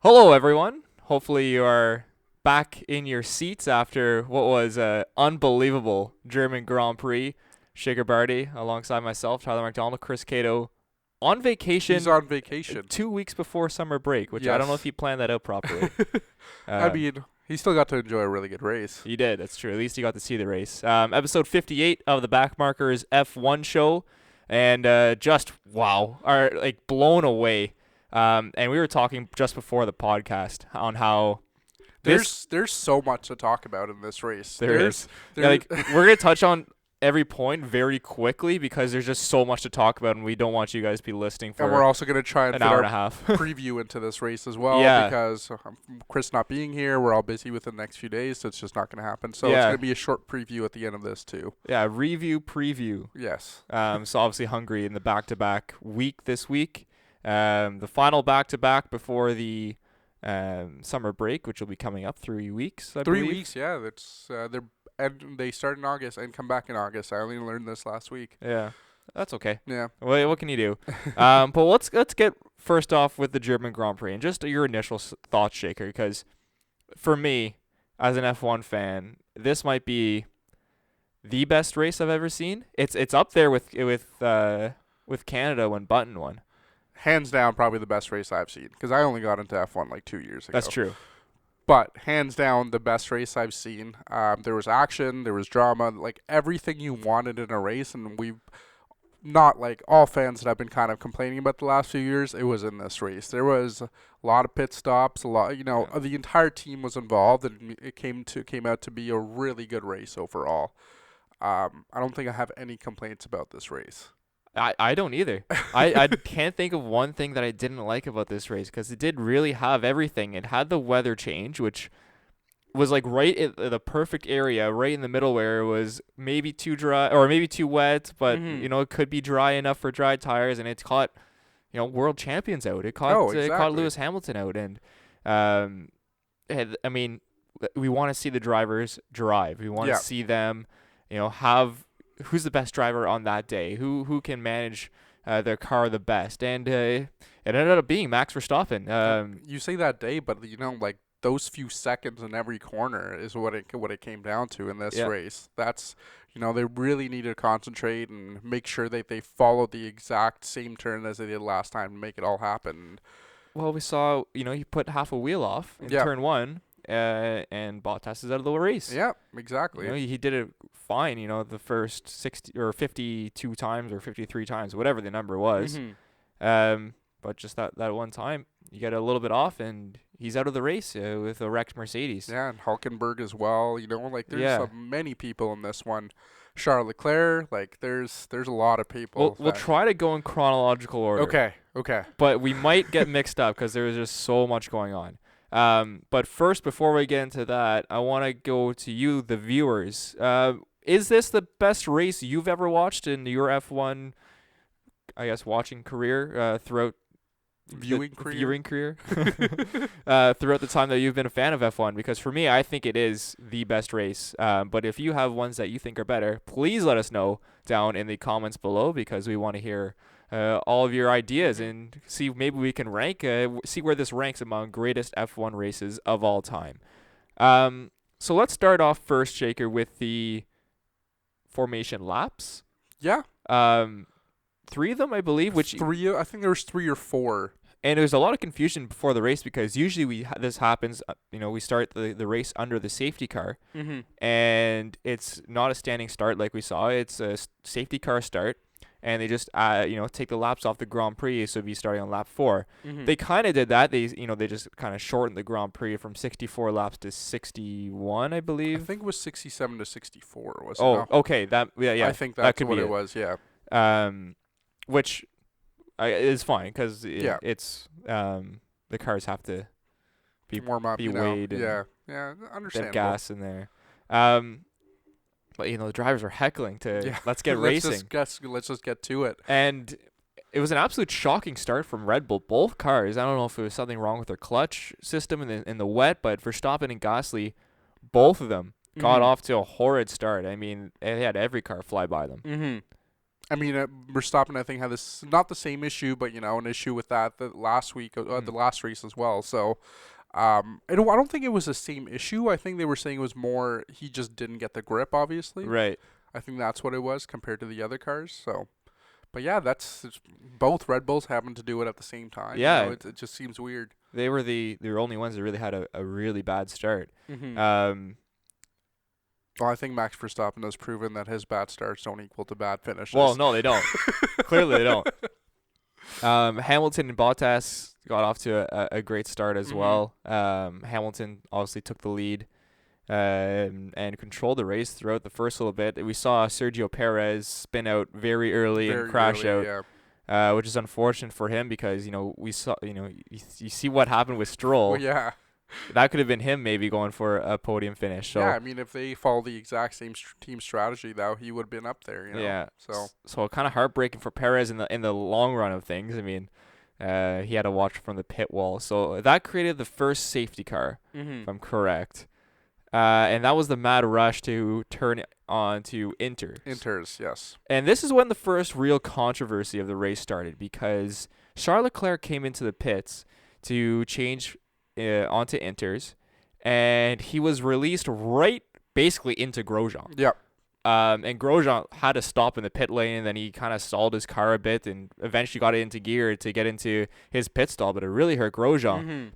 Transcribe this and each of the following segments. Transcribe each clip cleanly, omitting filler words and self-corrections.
Hello, everyone. Hopefully, you are back in your seats after what was an unbelievable German Grand Prix. Shaker Barty, alongside myself, Tyler McDonald, Chris Cato, on He's vacation on vacation. 2 weeks before summer break, which I don't know if Yes. he planned that out properly. I Um, mean, he still got to enjoy a really good race. he did. That's true. At least he got to see the race. Episode 58 of the Backmarkers F1 show, and just wow, are like blown away. And we were talking just before the podcast on how There's so much to talk about in this race. there There's is. Yeah, there like we're gonna touch on every point very quickly because there's just so much to talk about, and we don't want you guys to be listening and we're for also gonna try and an fit hour our and a half. preview into this race as well Yeah. because Chris not being here, we're all busy within the next few days, so it's just not gonna happen. So it's Yeah. gonna be a short preview at the end of this too. Yeah, review preview. Yes. So obviously Hungary in the back-to-back week this week. The final back-to-back before the summer break, which will be coming up 3 weeks. I 3 believe. weeks, yeah. They start in August and come back in August. I only learned this last week. Yeah, that's okay. Yeah. Well, what can you do? But let's get first off with the German Grand Prix and just your initial thoughts, Shaker, because for me, as an F1 fan, this might be the best race I've ever seen. It's up there with Canada when Button won. Hands down, probably the best race I've seen because I only got into F1 like 2 years ago. That's true. But hands down, the best race I've seen. There was action, there was drama, like everything you wanted in a race, and we've not like all fans that I've been kind of complaining about the last few years. It was in this race. There was a lot of pit stops, a lot. Yeah. The entire team was involved, and it came out to be a really good race overall. I don't think I have any complaints about this race. I don't either. I can't think of one thing that I didn't like about this race because it did really have everything. It had the weather change, which was like right in the perfect area, right in the middle where it was maybe too dry or maybe too wet, but Mhm. it could be dry enough for dry tires, and it caught world champions out. It caught it caught Exactly. Lewis Hamilton out, and I mean, we want to see the drivers drive. We want to Yeah. see them, have who's the best driver on that day, who can manage their car the best, and it ended up being Max Verstappen. You say that day, but like those few seconds in every corner is what it came down to in this Yeah. race. That's they really need to concentrate and make sure that they follow the exact same turn as they did last time to make it all happen. Well, we saw, he put half a wheel off in Yeah. turn one, and Bottas is out of the race. Yeah, exactly. He did it fine, the first 60 or 52 times or 53 times, whatever the number was. Mhm. But just that one time, you get a little bit off, and he's out of the race with a wrecked Mercedes. Yeah, and Hulkenberg as well. Like there's Yeah. many people in this one. Charles Leclerc, like there's a lot of people. We'll try to go in chronological order. Okay. But we might get mixed up because there was just so much going on. But first, before we get into that, I want to go to you, the viewers. Is this the best race you've ever watched in your F1, I guess, watching career throughout Viewing career. throughout the time that you've been a fan of F1? Because for me, I think it is the best race. But if you have ones that you think are better, please let us know down in the comments below because we want to hear all of your ideas and see maybe we can rank, see where this ranks among greatest F1 races of all time. So let's start off first, Shaker, with the formation laps. Yeah. 3 of them, I believe, which Three. I think there was 3 or 4. and there's a lot of confusion before the race because usually this happens. We start the race under the safety car, Mm-hmm. and it's not a standing start like we saw. It's a safety car start, and they just take the laps off the Grand Prix, so it'd be starting on lap 4. Mm-hmm. They kind of did that. They just kind of shortened the Grand Prix from 64 laps to 61, I I believe. think it was 67 to 64. Was it? Oh, not? okay. Yeah. I think that that's could what be it it. was. Yeah. Which is fine because Yeah. it's the cars have to be Warm up. be weighed and Yeah. then Understandable. gas in there. But the drivers are heckling to Yeah. let's get let's racing. Let's just get to it. And it was an absolute shocking start from Red Bull. Both cars, I don't know if it was something wrong with their clutch system in the wet, but Verstappen and Gasly, both of them got Mhm. off to a horrid start. I mean, they had every car fly by them. Mm-hmm. I mean, Verstappen, I think, had this not the same issue, but an issue with that the last week, the last race as well. So, I don't think it was the same issue. I think they were saying it was more he just didn't get the grip. Obviously, Right. I think that's what it was compared to the other cars. So, but yeah, both Red Bulls happened to do it at the same time. Yeah. It just seems weird. They were the only ones that really had a really bad start. Mm-hmm. Well, I think Max Verstappen has proven that his bad starts don't equal to bad finishes. Well, no, they don't. Clearly, they don't. Hamilton and Bottas got off to a great start as well. Hamilton obviously took the lead and controlled the race throughout the first little bit. We saw Sergio Perez spin out very early and crash out, which is unfortunate for him because we saw you see what happened with Stroll. Well, yeah. That could have been him maybe going for a podium finish. So yeah, I mean, if they follow the exact same team strategy, though, he would have been up there. Yeah. So kind of heartbreaking for Perez in the long run of things. I mean, he had to watch from the pit wall. So that created the first safety car, if I'm correct. And that was the mad rush to turn on to Inters. Inters, yes. And this is when the first real controversy of the race started because Charles Leclerc came into the pits to change onto Inters, and he was released right basically into Grosjean. Yep. And Grosjean had to stop in the pit lane, and then he kind of stalled his car a bit and eventually got it into gear to get into his pit stall, but it really hurt Grosjean.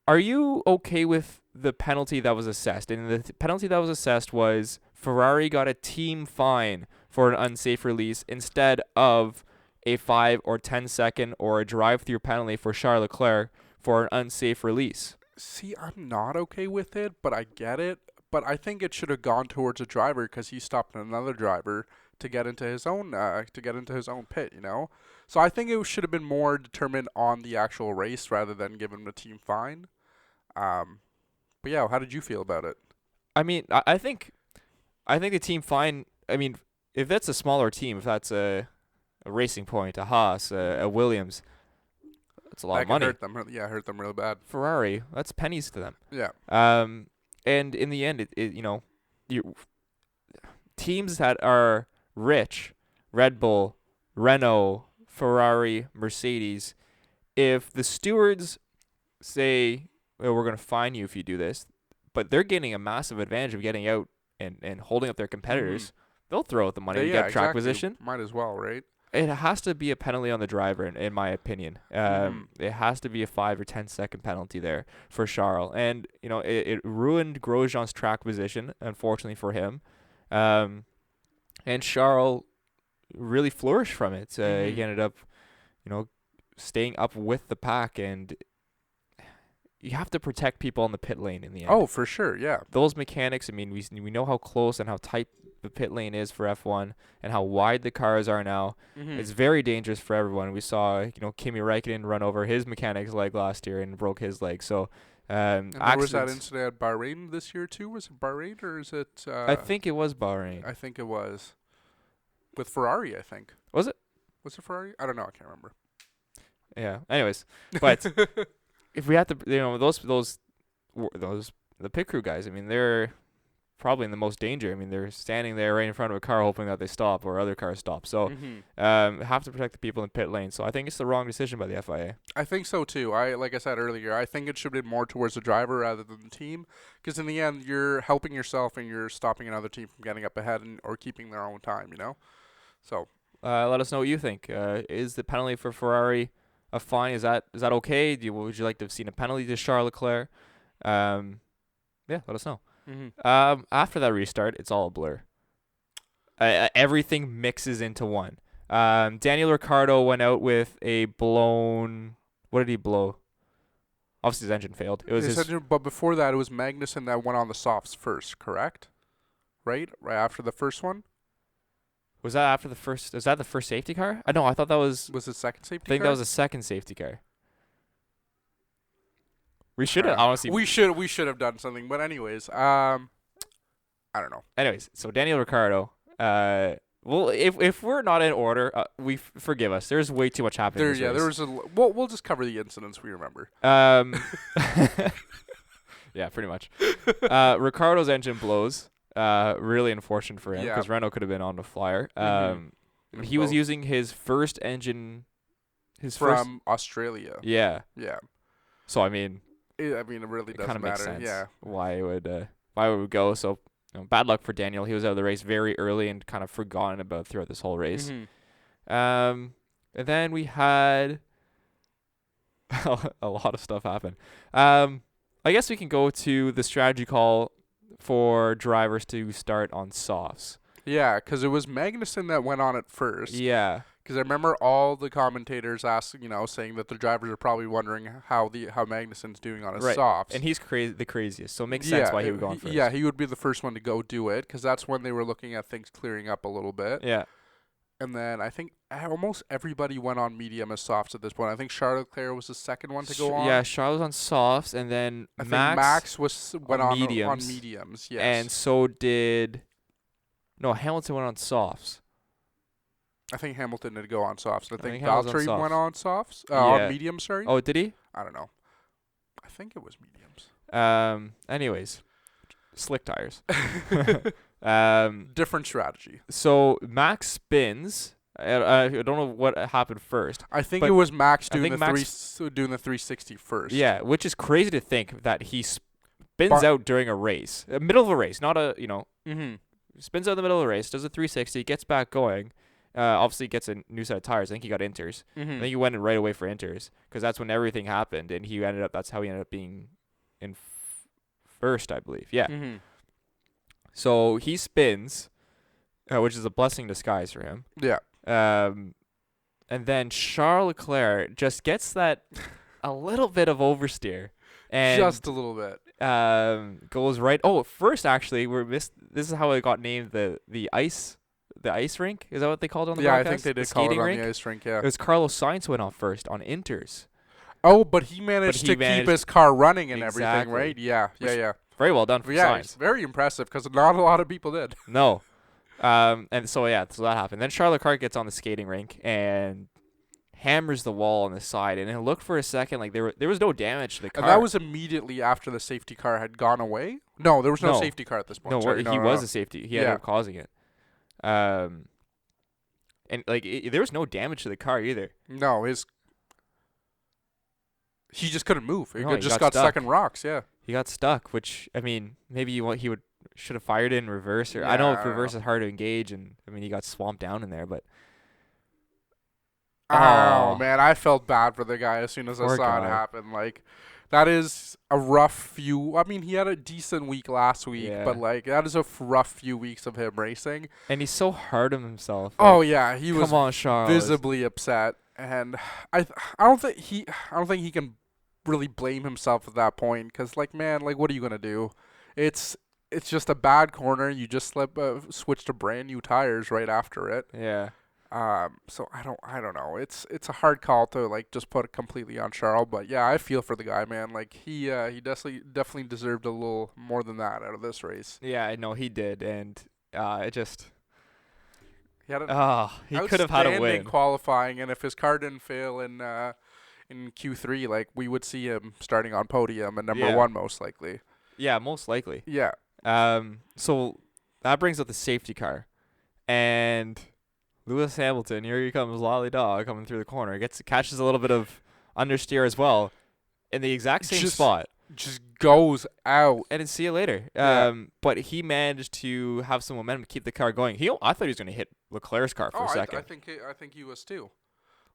Are you okay with the penalty that was assessed? And the penalty that was assessed was Ferrari got a team fine for an unsafe release instead of a 5 or 10 second or a drive-through penalty for Charles Leclerc for an unsafe release. See, I'm not okay with it, but I get it. But I think it should have gone towards a driver because he stopped another driver to get into his own pit. So I think it should have been more determined on the actual race rather than give him a team fine. But yeah, how did you feel about it? I mean, I think the team fine. I mean, if that's a smaller team, if that's a Racing Point, a Haas, a Williams. That's a lot of money. Hurt them real bad. Ferrari, that's pennies to them. Yeah. And in the end, teams that are rich, Red Bull, Renault, Ferrari, Mercedes, if the stewards say, well, we're going to fine you if you do this, but they're getting a massive advantage of getting out and holding up their competitors, they'll throw out the money to get track position. Might as well, right? It has to be a penalty on the driver, in my opinion. It has to be a 5 or 10 second penalty there for Charles. And, it ruined Grosjean's track position, unfortunately for him. And Charles really flourished from it. He ended up, staying up with the pack. And you have to protect people in the pit lane in the end. Oh, for sure, yeah. Those mechanics, I mean, we know how close and how tight the pit lane is for F1 and how wide the cars are now. It's very dangerous for everyone. We saw, Kimi Räikkönen run over his mechanic's leg last year and broke his leg. So, and there was that incident at Bahrain this year too. Was it Bahrain or is it? I think it was Bahrain. I think it was with Ferrari. I think. Was it? Was it Ferrari? I don't know. I can't remember. Yeah. Anyways, but if we have to, those the pit crew guys. I mean, they're probably in the most danger. I mean, they're standing there right in front of a car hoping that they stop or other cars stop. So have to protect the people in pit lane. So I think it's the wrong decision by the FIA. I think so too. Like I said earlier, I think it should be more towards the driver rather than the team, because in the end you're helping yourself and you're stopping another team from getting up ahead or keeping their own time. So let us know what you think. Is the penalty for Ferrari a fine? Is that okay? Would you like to have seen a penalty to Charles Leclerc? Yeah, let us know. After that restart, it's all a blur. Everything mixes into one. Daniel Ricciardo went out with a blown. What did he blow? Obviously, his engine failed. It was his engine, but before that, it was Magnussen that went on the softs first. Correct? Right after the first one. Was that after the first? Was that the first safety car? I thought that was. Was the second safety car? I think that was the second safety car. We should have honestly. We should have done something, but anyways, I don't know. Anyways, so Daniel Ricciardo. Well, if we're not in order, forgive us. There's way too much happening. There was we'll just cover the incidents we remember. Yeah, pretty much. Ricciardo's engine blows. Really unfortunate for him because Renault could have been on the flyer. in He was both. using his first engine. From Australia. Yeah. Yeah. So I mean, I mean, it really it kind doesn't of makes matter. sense Yeah. why it would go. So bad luck for Daniel. He was out of the race very early and kind of forgotten about throughout this whole race. And then we had a lot of stuff happen. I guess we can go to the strategy call for drivers to start on softs. Yeah, because it was Magnussen that went on it first. Yeah. Because I remember all the commentators saying that the drivers are probably wondering how Magnussen's doing on his Right. softs. And he's the craziest, so it makes sense why he would go on first. Yeah, he would be the first one to go do it, because that's when they were looking at things clearing up a little bit. Yeah. And then I think almost everybody went on medium as softs at this point. I think Charles Leclerc was the second one to go on. Yeah, Charles was on softs, and then I think Max went on mediums. Yes. And so did Hamilton went on softs. I think Hamilton did go on softs. I think Hamilton's Valtteri on went on softs. Yeah. On mediums, sorry. Oh, did he? I don't know. I think it was mediums. Anyways, slick tires. Different strategy. So Max spins. I don't know what happened first. I think it was Max doing the doing the 360 first. Yeah, which is crazy to think that he spins out during a race, middle of a race, not a spins out in the middle of the race, does a 360, gets back going. Obviously gets a new set of tires. I think he got inters. I think he went in right away for inters because that's when everything happened, and that's how he ended up being in first, I believe. Yeah. So he spins, which is a blessing in disguise for him. Yeah. And then Charles Leclerc just gets that a little bit of oversteer, and just a little bit. Goes right. Oh, first actually, this is how it got named the ice rink. Is that what they called it on the broadcast? I think they did call it on the ice rink. Yeah. It was Carlos Sainz went off first on inters. Oh, but he managed to keep his car running and everything, right? Yeah. Very well done for Sainz. It's very impressive because not a lot of people did. No. And so that happened. Then Charles Leclerc gets on the skating rink and hammers the wall on the side, and it looked for a second like there was no damage to the car. And that was immediately after the safety car had gone away? No, there was no safety car at this point. He was a safety. He ended up causing it. And there was no damage to the car either. No, he just couldn't move. He just got stuck in rocks. Yeah, he got stuck. Which I mean, maybe he should have fired it in reverse. Or I know reverse is hard to engage, and I mean he got swamped down in there. But oh man, I felt bad for the guy as soon as I saw it happen. Like, that is a rough few. I mean, he had a decent week last week, but like that is a rough few weeks of him racing. And he's so hard on himself. Oh yeah, he was Charles. visibly upset, and I don't think he can really blame himself at that point because like man, like what are you gonna do? It's just a bad corner. You just switch to brand new tires right after it. Yeah. So I don't know. It's a hard call to like just put it completely on Charles, but yeah, I feel for the guy, man. Like he definitely deserved a little more than that out of this race. Yeah, I know he did, and it just he had he could have had a win qualifying, and if his car didn't fail in Q3, like we would see him starting on podium and number one most likely. Yeah, most likely. Yeah. So that brings up the safety car, and Lewis Hamilton, here he comes, Lolly Dog coming through the corner. Catches a little bit of understeer as well, in the exact same spot. Just goes out, and then see you later. But he managed to have some momentum to keep the car going. I thought he was going to hit Leclerc's car for a second. I think he was too.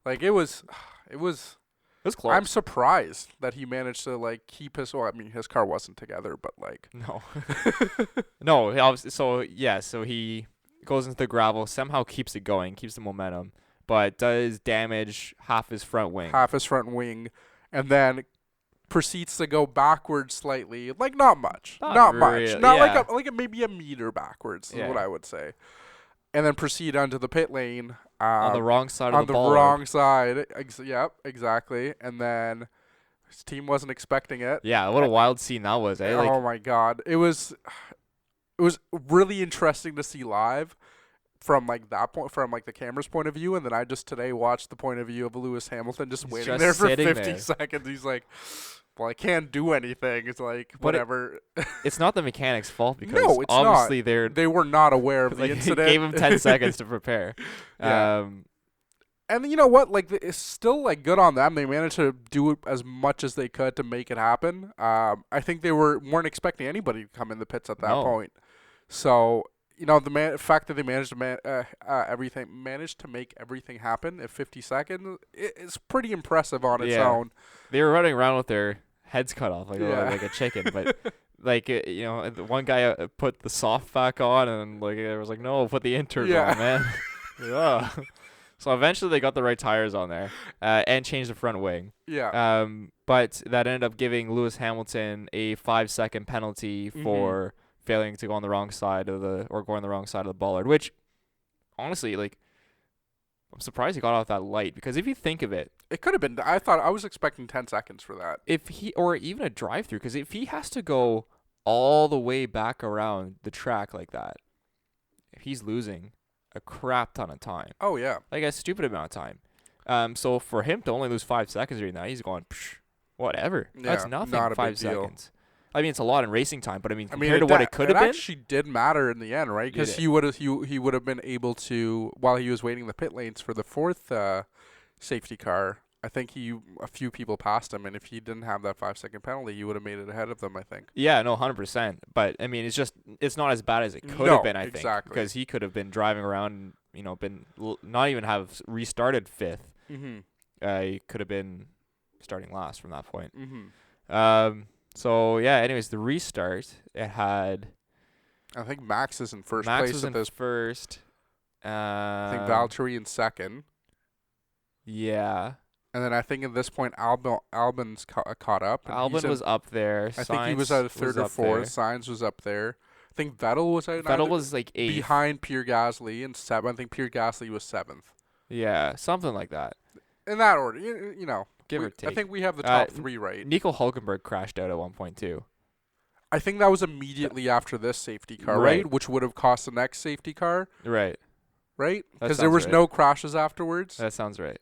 Like it was close. I'm surprised that he managed to like keep his. Well, I mean, his car wasn't together, but like no. So he goes into the gravel, somehow keeps it going, keeps the momentum, but does damage half his front wing, and then proceeds to go backwards slightly, like not much, not like maybe a meter backwards is what I would say, and then proceed onto the pit lane on the wrong side of the ball. On the wrong side, yep, exactly, and then his team wasn't expecting it. Yeah, what a wild scene that was, eh? Oh my God, it was really interesting to see live from like that point, from like the camera's point of view, and then I just today watched the point of view of Lewis Hamilton just waiting there for 50 seconds. He's like, well, I can't do anything. It's like, But whatever. it's not the mechanic's fault because No, it's obviously not. They were not aware of the like incident. gave him 10 seconds to prepare. Yeah. And you know what? Like, it's still like good on them. They managed to do it as much as they could to make it happen. I think they weren't expecting anybody to come in the pits at that No. point. So the fact that they managed to managed to make everything happen in 50 seconds is pretty impressive on its Yeah. own. They were running around with their heads cut off like Yeah. like a chicken, but like the one guy put the soft back on, and like it was like, no, put the inters Yeah. on, man. Yeah. So eventually they got the right tires on there and changed the front wing. Yeah. But that ended up giving Lewis Hamilton a 5-second penalty for failing to go on the wrong side of going the wrong side of the bollard, which honestly, like, I'm surprised he got off that light, because if you think of it, It could have been. I was expecting 10 seconds for that. or even a drive through, because if he has to go all the way back around the track like that, he's losing a crap ton of time. Oh, yeah. Like a stupid amount of time. So for him to only lose 5 seconds during that, he's going, whatever. Yeah, That's nothing. not a 5 big deal. seconds. I mean, it's a lot in racing time, but I mean, compared to what it could have been, it actually did matter in the end, right? Because he would have been able to, while he was waiting in the pit lanes for the fourth safety car. I think a few people passed him, and if he didn't have that 5-second penalty, he would have made it ahead of them, I think. Yeah, no, 100%. But I mean, it's not as bad as it could have been. I think exactly. because he could have been driving around, and not even have restarted fifth. He could have been starting last from that point. So yeah. Anyways, the restart, it had. I think Max is in first Max place was at in this. first. I think Valtteri in second. Yeah. And then I think at this point Albon's caught up. Albon was up there. I think he was at a third or fourth. Sainz was up there. I think Vettel was at Vettel was like 8th. Behind Pierre Gasly and 7th. I think Pierre Gasly was 7th. Yeah, something like that. In that order, Give or take. I think we have the top 3 right. Nico Hulkenberg crashed out at one point too. I think that was immediately after this safety car, right? Which would have cost the next safety car. Right. Right? Because there was no crashes afterwards. That sounds right.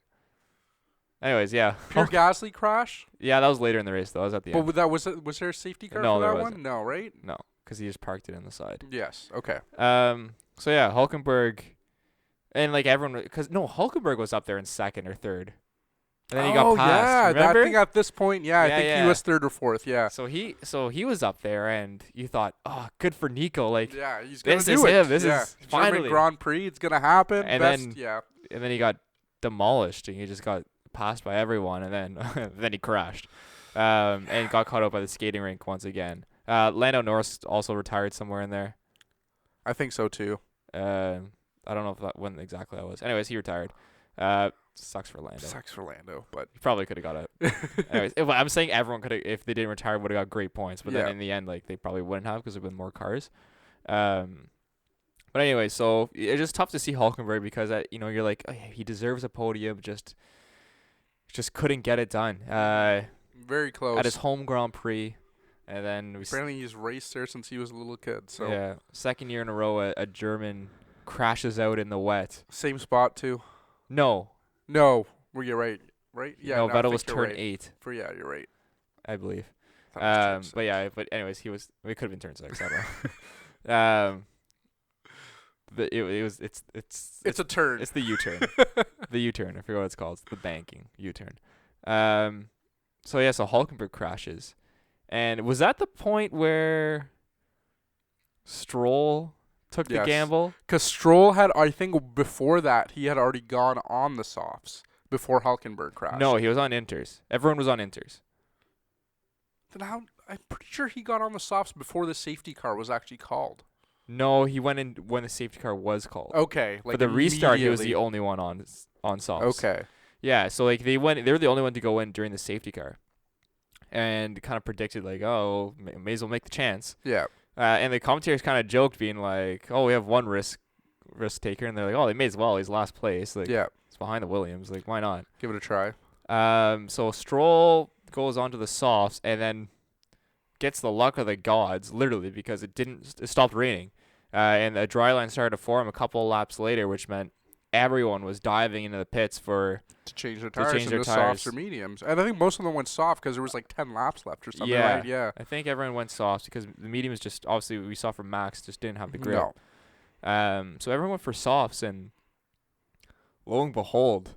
Anyways, yeah. Pierre Gasly crash? Yeah, that was later in the race, though. That was at the end. But was there a safety car No, for there that wasn't. one? No, right? No, because he just parked it in the side. Yes. Okay. So yeah, Hulkenberg, and like everyone, because Hulkenberg was up there in second or third, and then he got passed. Remember? I think at this point, I think he was third or fourth. Yeah. So he was up there, and you thought, oh, good for Nico. Like, yeah, he's gonna this do is it. him. This is finally German Grand Prix. It's gonna happen. And then he got demolished, and he just got passed by everyone, and then then he crashed, and got caught up by the skating rink once again. Lando Norris also retired somewhere in there. I think so too. I don't know when exactly that was. Anyways, he retired. Sucks for Lando. But he probably could have got it. Anyways, I'm saying everyone could have, if they didn't retire, would have got great points. But then in the end, like, they probably wouldn't have because there've been more cars. But anyway, so it's just tough to see Hulkenberg because you're like, oh, he deserves a podium, just couldn't get it done. Very close at his home Grand Prix, and then apparently he's raced there since he was a little kid. So yeah, second year in a row, a German crashes out in the wet. Same spot too. No, were you right? Yeah. No, Vettel was turn 8. You're right. I believe. But anyways, it could have been turn 6. I don't know. But it's a turn. It's the U-turn. The U-turn. I forget what it's called. It's the banking U-turn. So Hulkenberg crashes, and was that the point where Stroll took the gamble? Because Stroll had, I think, before that he had already gone on the softs before Hulkenberg crashed. No, he was on inters. Everyone was on inters. Then I'm pretty sure he got on the softs before the safety car was actually called. No, he went in when the safety car was called. Okay, for the restart, he was the only one on softs. Okay. Yeah, so like they were the only one to go in during the safety car, and kind of predicted like, oh, may as well make the chance. Yeah. And the commentators kind of joked, being like, oh, we have one risk taker, and they're like, oh, they may as well. He's last place. Like, yeah, it's behind the Williams. Like, why not? Give it a try. So Stroll goes onto the softs and then gets the luck of the gods, literally, because it stopped raining, and a dry line started to form a couple of laps later, which meant everyone was diving into the pits to change their to tires change their into tires. softs or mediums. And I think most of them went soft because there was like 10 laps left or something, Yeah. right? Yeah. I think everyone went softs because the mediums just obviously we saw from Max just didn't have the grip. No. So everyone went for softs, and lo and behold,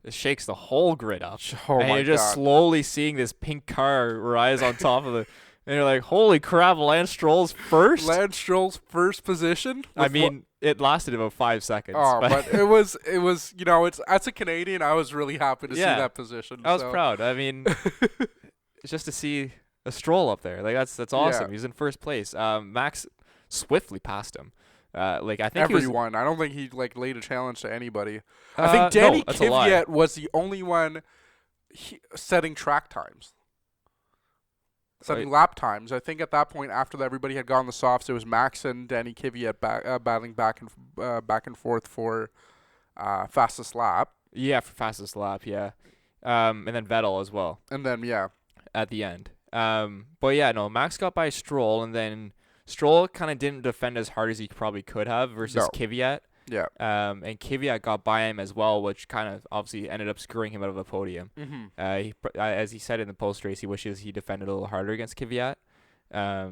it shakes the whole grid up. Oh and my you're just God. slowly seeing this pink car rise on top of it. And you're like, holy crap, Lance Stroll's first? Lance Stroll's first position. I mean, it lasted about 5 seconds. Oh, but it was it's as a Canadian, I was really happy to see Yeah. that position. I was proud. I mean, it's just to see a Stroll up there. Like that's awesome. Yeah. He's in first place. Max swiftly passed him. I think Everyone. I don't think he laid a challenge to anybody. I think Danny no, that's a lie. Kvyat was the only one setting track times. Setting lap times. I think at that point, after everybody had gone the softs, it was Max and Danny Kvyat battling back and forth for fastest lap. Yeah, for fastest lap, yeah. And then Vettel as well. And then, yeah. At the end. But yeah, no, Max got by Stroll, and then Stroll kind of didn't defend as hard as he probably could have versus Kvyat. Yeah. And Kvyat got by him as well, which kind of obviously ended up screwing him out of the podium. Mm-hmm. As he said in the post race, he wishes he defended a little harder against Kvyat. But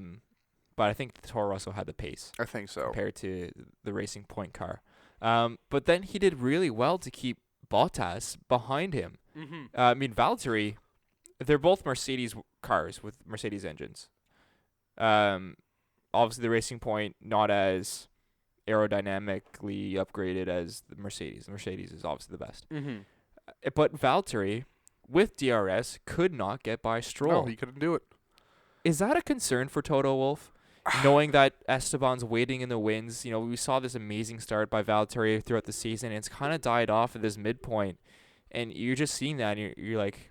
I think the Toro Rosso had the pace. I think so. Compared to the Racing Point car. But then he did really well to keep Bottas behind him. Mm-hmm. I mean, Valtteri, they're both Mercedes cars with Mercedes engines. Obviously, the Racing Point not as aerodynamically upgraded as the Mercedes. The Mercedes is obviously the best. Mm-hmm. But Valtteri, with DRS, could not get by Stroll. No, he couldn't do it. Is that a concern for Toto Wolff? Knowing that Esteban's waiting in the wings, we saw this amazing start by Valtteri throughout the season, and it's kind of died off at this midpoint. And you're just seeing that, and you're like,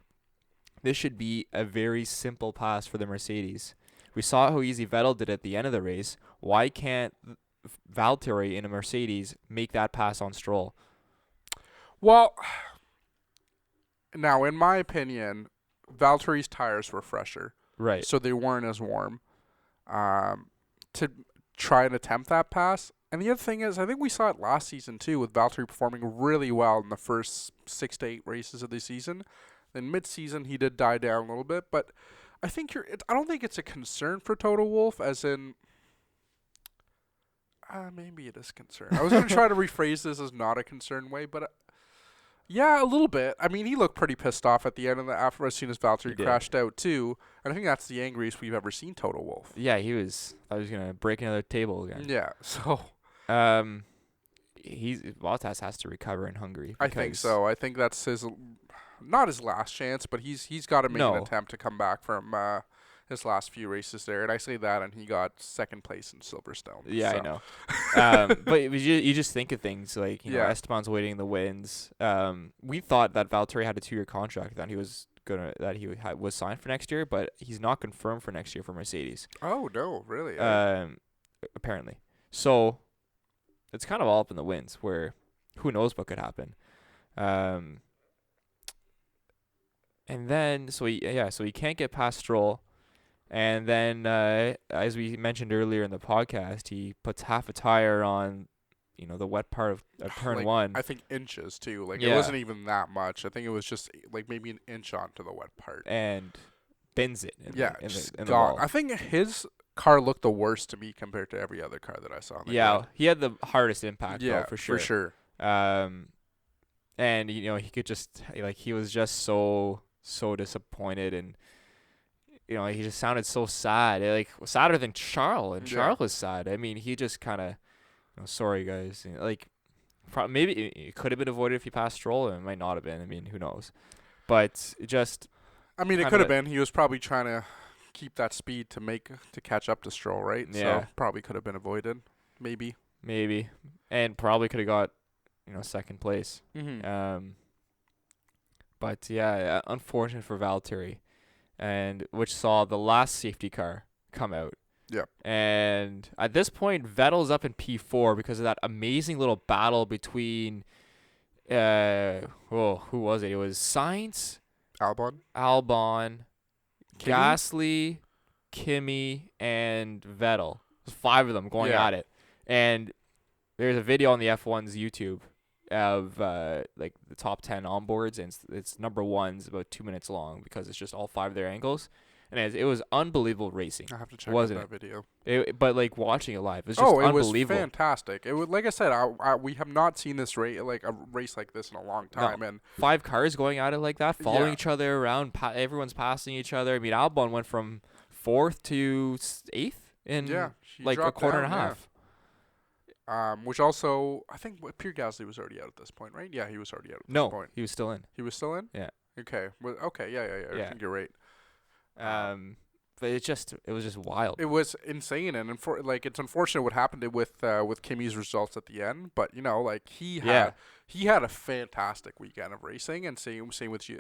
this should be a very simple pass for the Mercedes. We saw how easy Vettel did at the end of the race. Why can't Valtteri in a Mercedes make that pass on Stroll? Well, now, in my opinion, Valtteri's tires were fresher. Right. So they weren't as warm to try and attempt that pass. And the other thing is, I think we saw it last season, too, with Valtteri performing really well in the first 6 to 8 races of the season. Then mid-season, he did die down a little bit. But I think I don't think it's a concern for Toto Wolff, as in... maybe it is concern. I was going to try to rephrase this as not a concern way, but... yeah, a little bit. I mean, he looked pretty pissed off at the end of after as soon as Valtteri crashed out too, and I think that's the angriest we've ever seen Toto Wolff. Yeah, I was gonna break another table again. Yeah, so Bottas has to recover in Hungary. I think so. I think that's not his last chance, but he's got to make an attempt to come back from his last few races there. And I say that, and he got second place in Silverstone. Yeah, so. I know. But you just think of things like Esteban's waiting in the wins. We thought that Valtteri had a 2-year contract, that he was was signed for next year, but he's not confirmed for next year for Mercedes. Oh no, really? Apparently. So it's kind of all up in the winds, where who knows what could happen. And then so he can't get past Stroll. And then, as we mentioned earlier in the podcast, he puts half a tire on, the wet part of turn one. I think inches, too. It wasn't even that much. I think it was just, maybe an inch onto the wet part. And bins it in the gone. wall. I think his car looked the worst to me compared to every other car that I saw. Yeah, he had the hardest impact, though, for sure. For sure. And, he could just, he was just so disappointed, and... he just sounded so sad, sadder than Charles, and Charles was sad. I mean, he just kind of, sorry guys, maybe it could have been avoided if he passed Stroll, and it might not have been. I mean, who knows? But it just, I mean, it could have been. He was probably trying to keep that speed to catch up to Stroll, right? Yeah. So probably could have been avoided, maybe, and probably could have got, second place. Mm-hmm. But yeah, unfortunate for Valtteri. And which saw the last safety car come out. Yeah. And at this point, Vettel's up in P4 because of that amazing little battle between, who was it? It was Sainz, Albon, Gasly, Kimi, and Vettel. There's 5 of them going at it. And there's a video on the F1's YouTube. of like the top 10 onboards, and it's number one's about 2 minutes long because it's just all 5 of their angles, and it was unbelievable racing, I have to check out wasn't that video. it? But like watching it live, it's just Oh, it was unbelievable. fantastic. It was, like I said, we have not seen this race like a race like this in a long No. time, and 5 cars going at it like that, following Yeah. each other around. Everyone's passing each other. I mean, Albon went from 4th to 8th in he like a dropped quarter down, and a half. Which also, I think Pierre Gasly was already out at this point, right? Yeah, he was already out at this No, point. he was still in. He was still in? Yeah. Okay. Well, okay, yeah. Yeah. I think you're right. But it was just wild. It was insane, and it's unfortunate what happened with Kimi's results at the end. But like he had a fantastic weekend of racing, and same with you,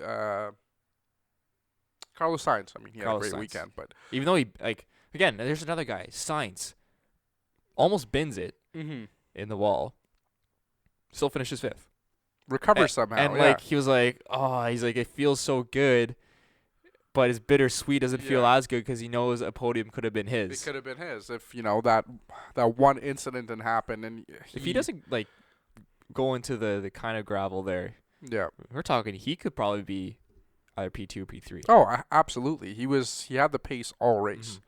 Carlos Sainz. I mean, he had a Carlos great Sainz. weekend, but Even though he again, there's another guy, Sainz, almost bins it in the wall, still finishes 5th. recovers somehow. And yeah. like he was like, he's like, it feels so good, but it's bittersweet. Doesn't feel as good because he knows a podium could have been his. It could have been his if that one incident didn't happen, and If he doesn't like go into the kind of gravel there, we're talking he could probably be either P2 or P3. Oh, absolutely. He had the pace all race. Mm-hmm.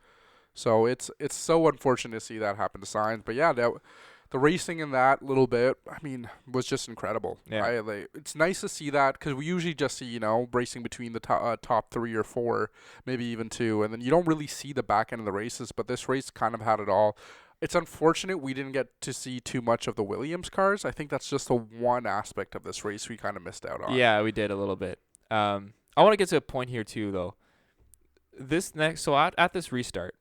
So it's so unfortunate to see that happen to Sainz. But yeah, the racing in that little bit, I mean, was just incredible. Yeah. It's nice to see that because we usually just see, racing between the top 3 or 4, maybe even 2. And then you don't really see the back end of the races. But this race kind of had it all. It's unfortunate we didn't get to see too much of the Williams cars. I think that's just the one aspect of this race we kind of missed out on. Yeah, we did a little bit. I want to get to a point here too, though. At this restart,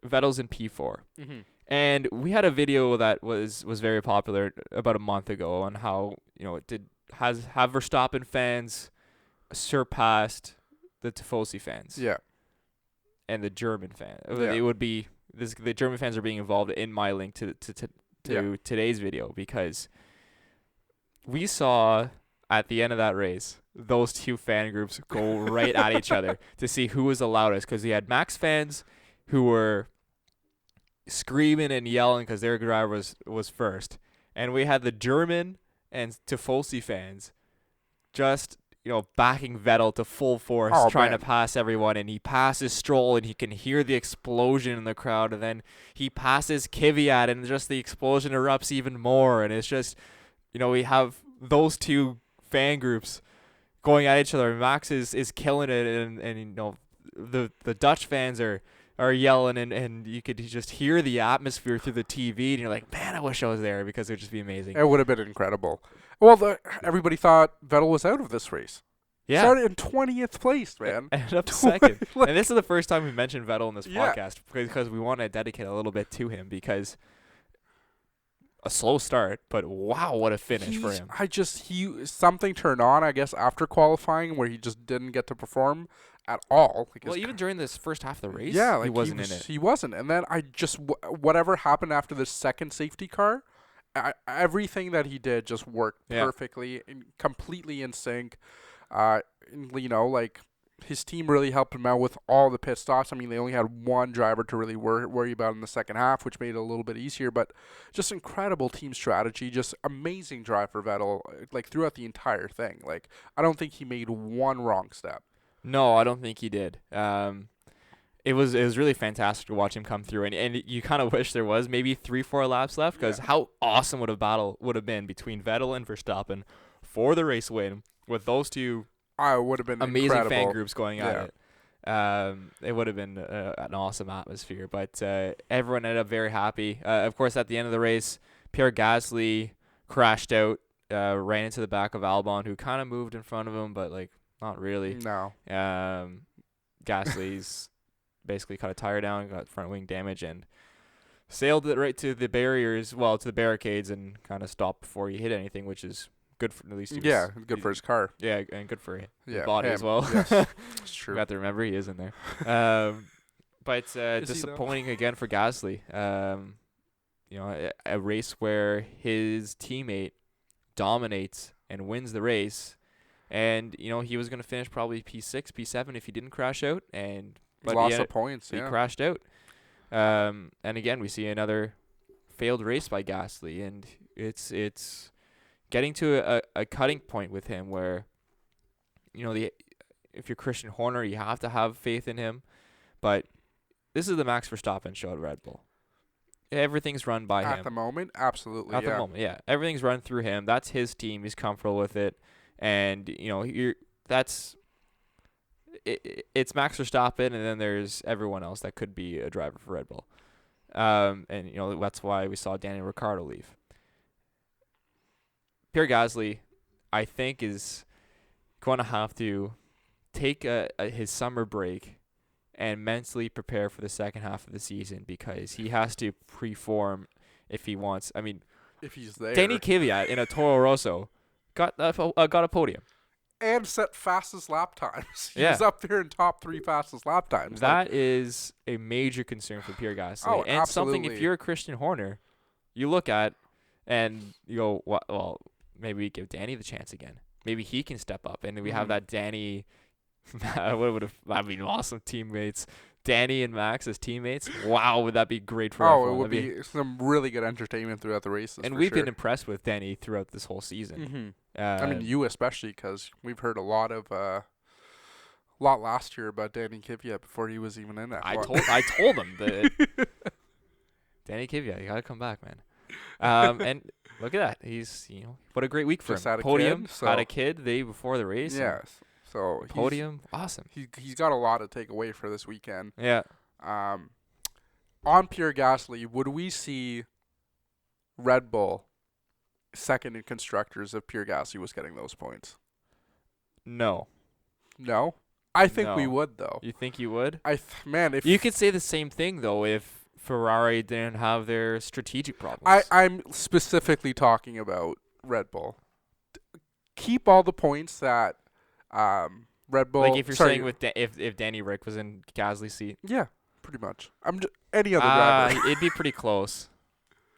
Vettel's in P4. Mm-hmm. And we had a video that was very popular about a month ago on how, have Verstappen fans surpassed the Tifosi fans. Yeah. And the German fan. Yeah. It would be the German fans are being involved in my link to today's video, because we saw at the end of that race those two fan groups go right at each other to see who was the loudest, because we had Max fans who were screaming and yelling because their driver was first, and we had the German and Tifosi fans just backing Vettel to full force, trying to pass everyone, and he passes Stroll and he can hear the explosion in the crowd, and then he passes Kvyat and just the explosion erupts even more, and it's just we have those two fan groups going at each other. Max is killing it, and the Dutch fans are yelling, and you could just hear the atmosphere through the TV, and you're like, man, I wish I was there, because it would just be amazing. It would have been incredible. Well, everybody thought Vettel was out of this race. Yeah. Started in 20th place, man. Ended up second. And this is the first time we mentioned Vettel in this podcast, because we want to dedicate a little bit to him, because a slow start, but wow, what a finish for him. Something turned on, I guess, after qualifying, where he just didn't get to perform at all. Even during this first half of the race, he wasn't in it. He wasn't. And then whatever happened after the second safety car, everything that he did just worked perfectly and completely in sync. His team really helped him out with all the pit stops. I mean, they only had one driver to really worry about in the second half, which made it a little bit easier. But just incredible team strategy, just amazing drive for Vettel, throughout the entire thing. I don't think he made one wrong step. No, I don't think he did. It was really fantastic to watch him come through, and you kind of wish there was maybe 3-4 laps left, because how awesome would a battle would have been between Vettel and Verstappen for the race win, with those two would have been amazing incredible fan groups going at it. It would have been an awesome atmosphere, but everyone ended up very happy. Of course, at the end of the race, Pierre Gasly crashed out, ran into the back of Albon, who kind of moved in front of him, but not really. No. Gasly's basically cut a tire down, got front wing damage, and sailed it right to the barricades, and kind of stopped before he hit anything, which is good for at least. Good for his car. Yeah, and good for his body as well. Yes, it's true. You got to remember he is in there. But disappointing again for Gasly. A race where his teammate dominates and wins the race, and he was going to finish probably P6, P7 if he didn't crash out, but lots of points. He crashed out. And again, we see another failed race by Gasly, and it's getting to a cutting point with him where, if you're Christian Horner, you have to have faith in him. But this is the Max Verstappen show at Red Bull. Everything's run by him. At the moment, absolutely. At the moment, yeah. Everything's run through him. That's his team. He's comfortable with it. And, it's Max Verstappen, and then there's everyone else that could be a driver for Red Bull. And that's why we saw Daniel Ricciardo leave. Pierre Gasly, I think, is going to have to take his summer break and mentally prepare for the second half of the season, because he has to preform if he wants. I mean, if he's there. Danny Kvyat in a Toro Rosso got a podium. And set fastest lap times. He Yeah. was up there in top 3 fastest lap times. That is a major concern for Pierre Gasly. Oh, and something, if absolutely. you're a Christian Horner, you look at and you go, well, maybe we give Danny the chance again. Maybe he can step up. And we have that Danny, that'd be awesome teammates. Danny and Max as teammates. Wow, would that be great for F1? It would be some really good entertainment throughout the races. And for we've sure. been impressed with Danny throughout this whole season. I mean, you especially, because we've heard a lot last year about Danny Kvyat before he was even in that. I told him that Danny Kvyat, you gotta come back, man. And look at that. He's what a great week for Just him. had a Podium, kid, so- had a kid the day before the race. Yes. So Podium, awesome. He's got a lot to take away for this weekend. Yeah. On Pierre Gasly, would we see Red Bull second in constructors if Pierre Gasly was getting those points? No. No? I think we No. would, though. You think you would? If You could say the same thing though if Ferrari didn't have their strategic problems. I'm specifically talking about Red Bull. Keep all the points that Red Bull. Like if you're saying with if Danny Rick was in Gasly's seat. Yeah, pretty much. Any other driver. It'd be pretty close.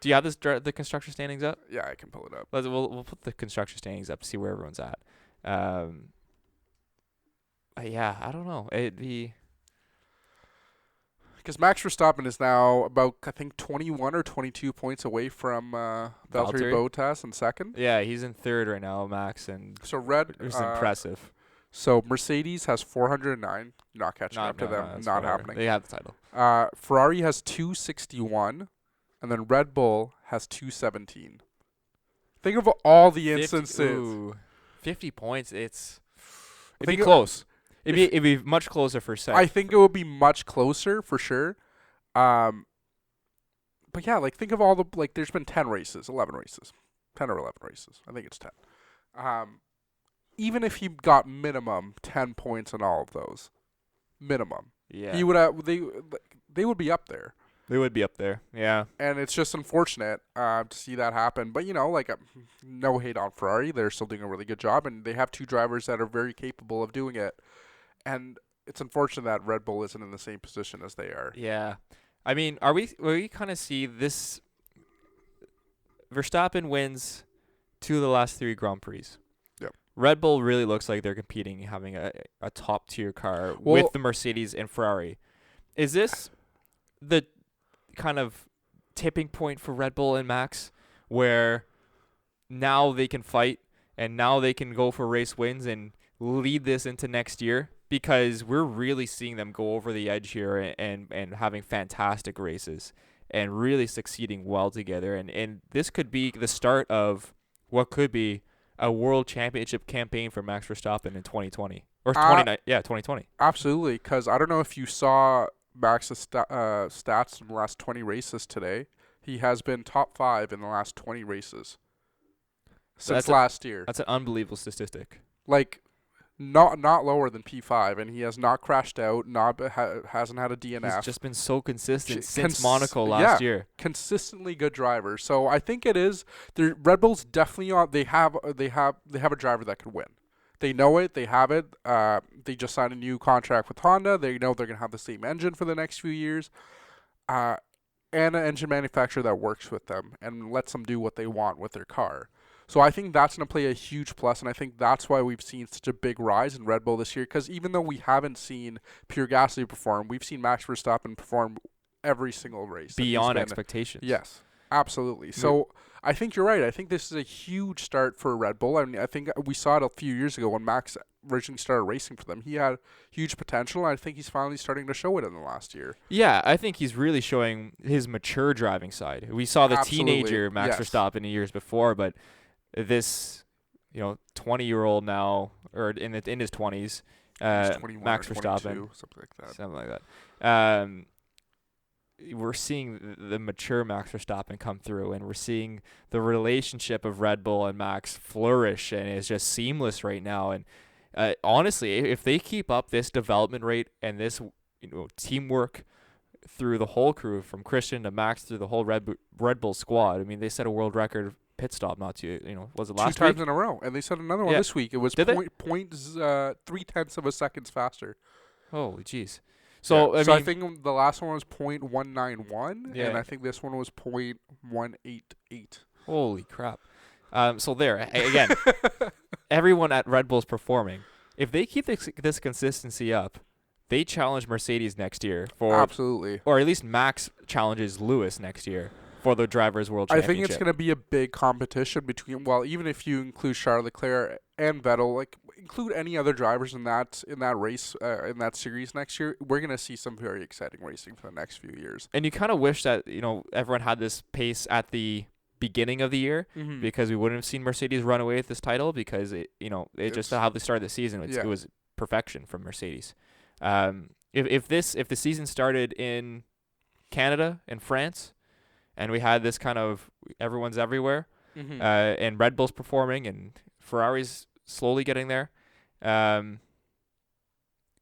Do you have the construction standings up? Yeah, I can pull it up. We'll put the construction standings up to see where everyone's at. Yeah, I don't know. It'd be Because Max Verstappen is now about, I think, 21 or 22 points away from Valtteri Bottas in second. Yeah, he's in third right now, Max, and So Red it's impressive. So Mercedes has 409, not catching up to them, it's not whatever. happening. They have the title. Ferrari has 261, and then Red Bull has 217. Think of all the instances. 50 points. It'd Think be of- close. It'd be much closer for second. I think it would be much closer for sure. But yeah, like think of all the there's been 10 races, 11 races, 10 or 11 races. I think it's 10. Even if he got minimum 10 points in all of those, minimum, Yeah, he would have they would be up there. they would be up there. Yeah, And it's just unfortunate to see that happen. But, no hate on Ferrari. They're still doing a really good job, and they have two drivers that are very capable of doing it. And it's unfortunate that Red Bull isn't in the same position as they are. yeah. I mean, will we kind of see this? Verstappen wins 2 of the last 3 Grand Prix. Yep. Red Bull really looks like they're competing, having a top tier car with the Mercedes and Ferrari. Is this the kind of tipping point for Red Bull and Max, where now they can fight and now they can go for race wins and lead this into next year? Because we're really seeing them go over the edge here and having fantastic races and really succeeding well together. And this could be the start of what could be a world championship campaign for Max Verstappen in 2020. Or 2020. Absolutely, because I don't know if you saw Max's stats in the last 20 races today. He has been top 5 in the last 20 races since last year. That's an unbelievable statistic. Not lower than P5, and he has not crashed out, hasn't had a DNF. He's just been so consistent since Monaco last year. Consistently good driver. So I think it is. Red Bull's definitely on. They have a driver that could win. They know it. They have it. They just signed a new contract with Honda. They know they're gonna have the same engine for the next few years, and an engine manufacturer that works with them and lets them do what they want with their car. So I think that's going to play a huge plus, and I think that's why we've seen such a big rise in Red Bull this year, because even though we haven't seen Pierre Gasly perform, we've seen Max Verstappen perform every single race. Beyond expectations. Yes, absolutely. So I think you're right. I think this is a huge start for Red Bull. I mean, I think we saw it a few years ago when Max originally started racing for them. He had huge potential, and I think he's finally starting to show it in the last year. Yeah, I think he's really showing his mature driving side. We saw the Absolutely. teenager Max Yes. Verstappen years before, but this, 20-year-old now, or in his 20s, He's 21 Max or Verstappen, 22, something like that. something like that. We're seeing the mature Max Verstappen come through, and we're seeing the relationship of Red Bull and Max flourish, and it's just seamless right now. And honestly, if they keep up this development rate and this teamwork through the whole crew, from Christian to Max through the whole Red Bull squad, I mean, they set a world record pit stop not too, was it last Two times week? in a row, and they set another one Yeah. this week. It was Did they? 0.3 of a seconds faster. Holy jeez. So, Yeah. I mean, I think the last one was 0.191, Yeah. and I think this one was 0.188. holy crap. So there, again, everyone at Red Bull's performing. If they keep this consistency up, they challenge Mercedes next year Absolutely. or at least Max challenges Lewis next year for the Drivers' World I Championship. think it's going to be a big competition between, well, even if you include Charles Leclerc and Vettel, like include any other drivers in that race, in that series next year, we're going to see some very exciting racing for the next few years. And you kind of wish that, everyone had this pace at the beginning of the year, Mm-hmm. because we wouldn't have seen Mercedes run away with this title, because it just how they started the season. It was perfection from Mercedes. If the season started in Canada and France, and we had this kind of everyone's everywhere, Mm-hmm. and Red Bull's performing and Ferrari's slowly getting there,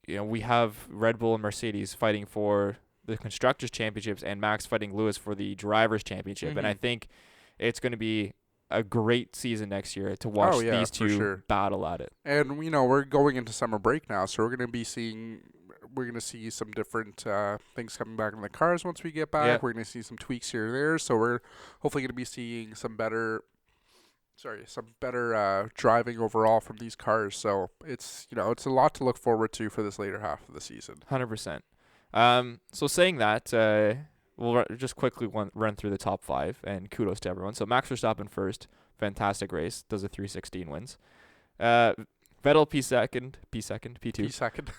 we have Red Bull and Mercedes fighting for the Constructors' Championships and Max fighting Lewis for the Drivers' Championship. And I Mhm. think it's going to be a great season next year to watch these for two sure. battle at it. And we're going into summer break now, so we're going to see some different things coming back in the cars once we get back. Yeah. We're going to see some tweaks here and there, so we're hopefully going to be seeing some better driving overall from these cars. So it's it's a lot to look forward to for this later half of the season. 100%. So saying that, we'll just quickly run through the top 5, and kudos to everyone. So Max Verstappen first, fantastic race, does a 316, wins. Vettel P2. P second.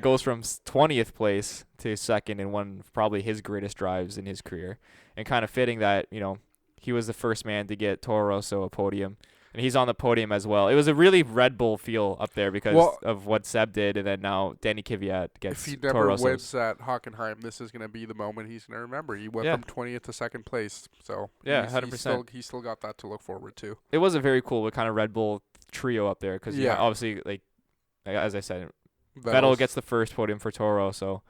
Goes from 20th place to second in one of probably his greatest drives in his career, and kind of fitting that he was the first man to get Toro Rosso a podium, and he's on the podium as well. It was a really Red Bull feel up there because of what Seb did, and then now Danny Kvyat gets If he Toro never Rosso's. wins at Hockenheim, this is going to be the moment he's going to remember. He went from 20th to second place, so Yeah, he's 100%. He still got that to look forward to. It was a very cool kind of Red Bull trio up there, because Yeah. obviously, like as I said, Vettel Vettel's- gets the first podium for Toro Rosso.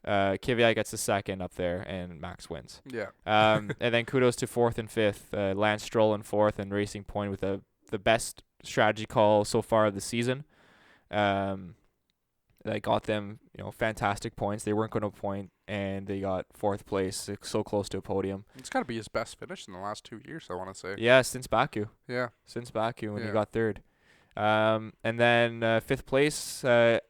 Kvyat gets the second up there, and Max wins. Yeah. And then kudos to 4th and 5th. Lance Stroll in 4th, and Racing Point with the best strategy call so far of the season. That got them, fantastic points. They weren't going to point, and they got 4th place, so close to a podium. It's got to be his best finish in the last 2 years, I want to say. Yeah, since Baku. Yeah. Since Baku when he Yeah. got 3rd. And then 5th place,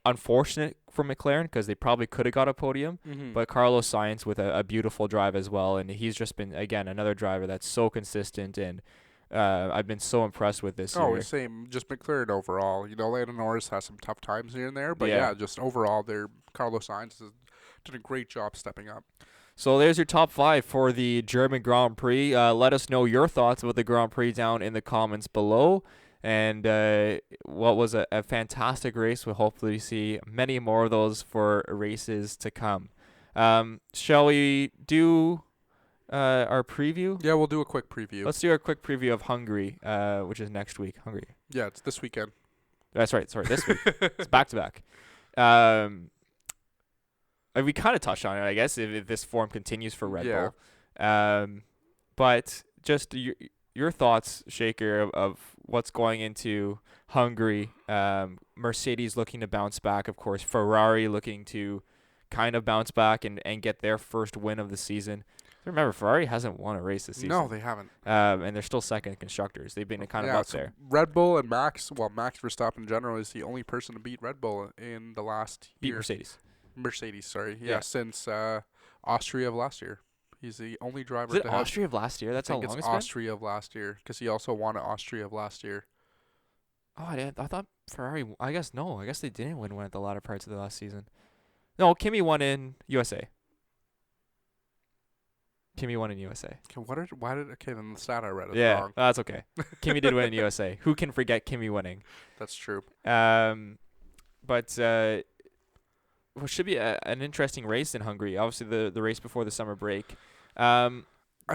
unfortunate for McLaren, because they probably could have got a podium. Mm-hmm. But Carlos Sainz with a beautiful drive as well, and he's just been, again, another driver that's so consistent, and I've been so impressed with this year. Same. Just McLaren overall. Lando Norris has some tough times here and there, but Yeah. just overall, Carlos Sainz has done a great job stepping up. So there's your top 5 for the German Grand Prix. Let us know your thoughts about the Grand Prix down in the comments below. And what was a fantastic race. We'll hopefully see many more of those for races to come. Shall we do our preview? Yeah, we'll do a quick preview. Let's do our quick preview of Hungary, which is next week. Hungary. Yeah, it's this weekend. That's right. Sorry, this week. It's back-to-back. We kind of touched on it, I guess, if this form continues for Red Bull. But just your thoughts, Shaker, of what's going into Hungary. Mercedes looking to bounce back, of course. Ferrari looking to kind of bounce back and get their first win of the season. Remember, Ferrari hasn't won a race this season. No, they haven't. And they're still second in constructors. They've been kind of up there. Red Bull and Max Verstappen in general is the only person to beat Red Bull in the last Beat year. Mercedes. Mercedes, sorry. Yeah. Since Austria of last year. He's the only Is driver it to have. Austria of last year? That's I how think long it's it's been? Austria of last year because he also won at Austria of last year. Oh, I thought Ferrari. I guess no. I guess they didn't win one at the latter parts of the last season. No, Kimi won in USA. Kimi won in USA. Okay, okay, then the stat I read is Yeah, wrong. that's okay. Kimi did win in USA. Who can forget Kimi winning? That's true. But what should be an interesting race in Hungary. Obviously, the race before the summer break. I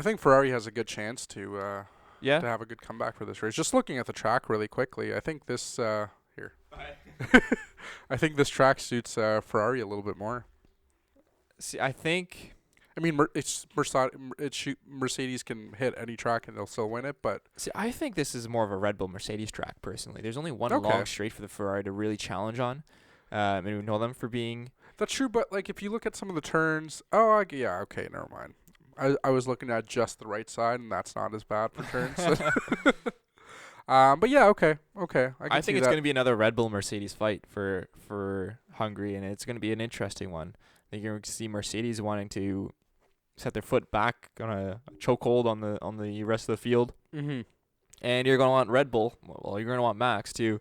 think Ferrari has a good chance to Yeah. have a good comeback for this race. Just looking at the track really quickly, I think this here. I think this track suits Ferrari a little bit more. See, I think. I mean, Mercedes can hit any track and they'll still win it, but See, I think this is more of a Red Bull Mercedes track. Personally, there's only one Okay. long straight for the Ferrari to really challenge on. And we know them for being. that's true. But like, if you look at some of the turns, yeah, okay, never mind. I was looking at just the right side, and that's not as bad for turns. But yeah, okay. I think it's going to be another Red Bull Mercedes fight for Hungary, and it's going to be an interesting one. I think you're going to see Mercedes wanting to set their foot back on a chokehold on the rest of the field, Mm-hmm. and you're going to want Red Bull. Well, you're going to want Max to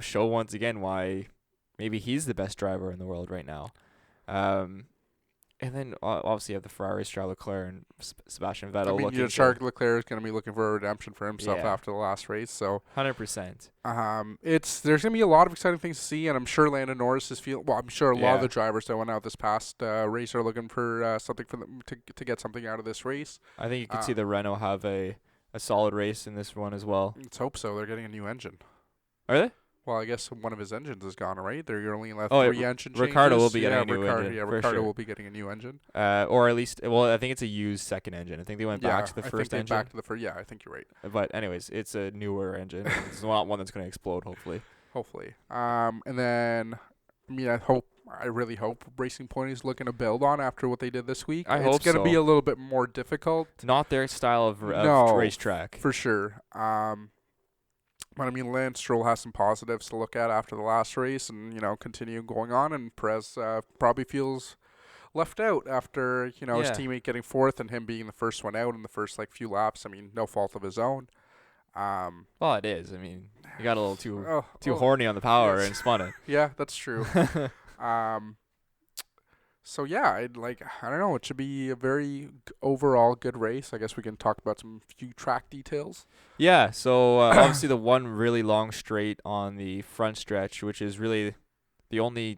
show once again why maybe he's the best driver in the world right now. And then obviously you have the Ferraris, Charles Leclerc and Sebastian Vettel. I mean, looking Charles Leclerc is going to be looking for a redemption for himself Yeah. after the last race. So 100%. there's going to be a lot of exciting things to see, and I'm sure Landon Norris is feeling. Well, I'm sure a lot Yeah. of the drivers that went out this past race are looking for something for them to get something out of this race. I think you could see the Renault have a solid race in this one as well. Let's hope so. They're getting a new engine. Are they? Well, I guess one of his engines is gone, right? They're only left Oh, 3 engine changes. Ricardo will be getting a new engine, Yeah, for Ricardo sure. will be getting a new engine. Or at least, well, I think it's a used second engine. I think they went back to the I first think they engine. back to the first. Yeah, I think you're right. But anyways, it's a newer engine. It's not one that's going to explode, hopefully. Hopefully. And then, I mean, I really hope Racing Point is looking to build on after what they did this week. I hope it's going to so. be a little bit more difficult. Not their style of No, racetrack. for sure. But I mean, Lance Stroll has some positives to look at after the last race, and continue going on. And Perez probably feels left out after his Yeah. teammate getting fourth and him being the first one out in the first few laps. I mean, no fault of his own. Well, it is. I mean, you got a little too oh, horny on the power yes. and spun it. Yeah, that's true. So yeah, I don't know. It should be a very overall good race. I guess we can talk about some few track details. Yeah, so obviously the one really long straight on the front stretch, which is really the only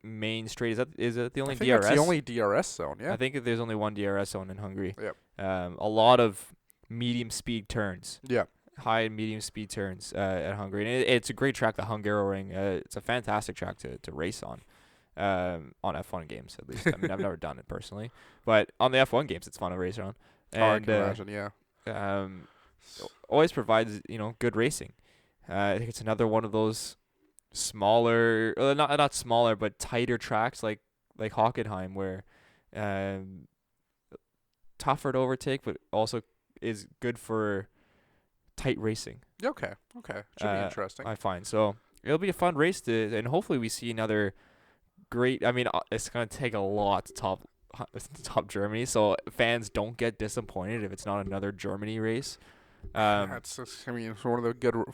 main straight. Is it the only I think DRS? it's the only DRS zone. Yeah. I think there's only one DRS zone in Hungary. Yep. A lot of medium speed turns. Yeah. High and medium speed turns at Hungary. And it's a great track, the Hungaroring. It's a fantastic track to race on F1 games, at least. I mean, I've never done it personally. But on the F1 games, it's fun to race on. And, I can imagine, yeah. Always provides, good racing. I think it's another one of those smaller, not smaller, but tighter tracks like Hockenheim, where tougher to overtake, but also is good for tight racing. Okay. Should be interesting. I find so. It'll be a fun race and hopefully we see another great. I mean, it's gonna take a lot to top Germany, so fans don't get disappointed if it's not another Germany race. It's one of the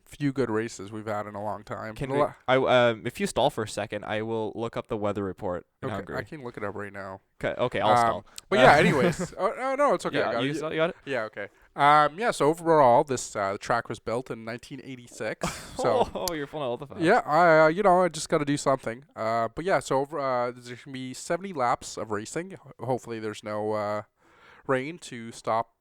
few good races we've had in a long time. If you stall for a second, I will look up the weather report in Okay, Hungary. I can look it up right now. Okay, I'll stall. But yeah, anyways. No, it's okay. Yeah, I you got it. Yeah, okay. So overall, this the track was built in 1986. So you're pulling all the facts. yeah, I just got to do something. But yeah, so over there's gonna be 70 laps of racing. Hopefully, there's no rain to stop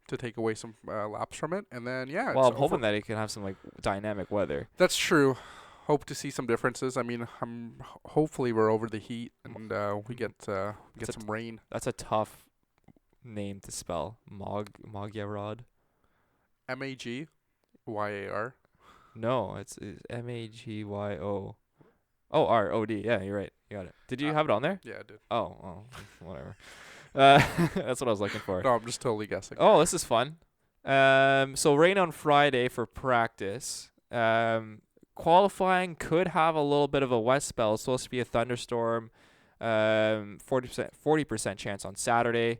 to take away some laps from it, and then yeah. Well, I'm hoping that it can have some dynamic weather. That's true. Hope to see some differences. I mean, hopefully we're over the heat and we get some rain. That's a tough name to spell. Magyarod. Magyar. No, it's Magyo. Oh, ROD. Yeah, you're right. You got it. Did you have it on there? Yeah, I did. Oh, whatever. That's what I was looking for. No, I'm just totally guessing. Oh, this is fun. So rain on Friday for practice. Qualifying could have a little bit of a wet spell. It's supposed to be a thunderstorm 40% chance on Saturday.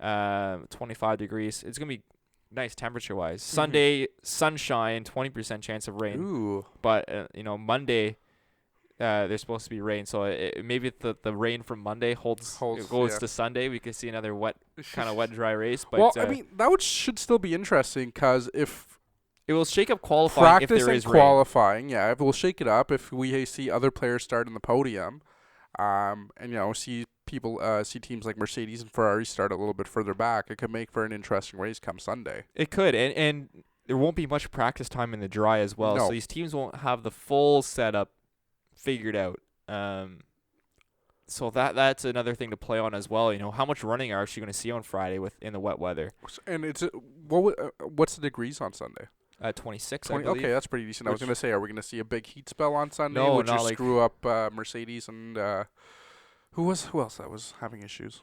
25 degrees. It's gonna be nice temperature-wise. Sunday, sunshine, 20% chance of rain. Ooh. But Monday, there's supposed to be rain. So maybe the rain from Monday goes to Sunday. We could see another wet, dry race. But well, I mean, that should still be interesting because if it will shake up qualifying if there is rain. Qualifying, yeah, it will shake it up if we see other players start in the podium, and see teams like Mercedes and Ferrari start a little bit further back. It could make for an interesting race come Sunday. It could, and there won't be much practice time in the dry as well. No. So these teams won't have the full setup figured out. So that's another thing to play on as well. How much running are you actually going to see on Friday in the wet weather? And what's the degrees on Sunday? 26, 20, I believe. Okay, that's pretty decent. I was going to say, are we going to see a big heat spell on Sunday? No, which not will screw up Mercedes and who else that was having issues?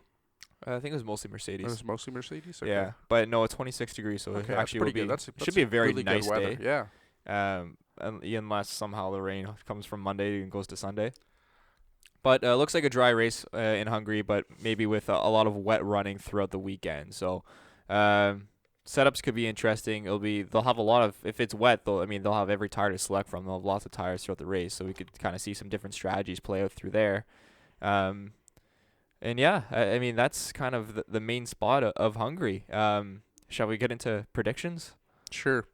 I think it was mostly Mercedes. It was mostly Mercedes? Okay. Yeah, but no, it's 26 degrees, so it actually will be. That's should be a very really nice good weather. day. Yeah. Unless somehow the rain comes from Monday and goes to Sunday. But looks like a dry race in Hungary, but maybe with a lot of wet running throughout the weekend. So setups could be interesting. They'll have a lot of, if it's wet, they'll have every tire to select from. They'll have lots of tires throughout the race, so we could kind of see some different strategies play out through there. And yeah, I mean, that's kind of the main spot of Hungary. Shall we get into predictions? Sure.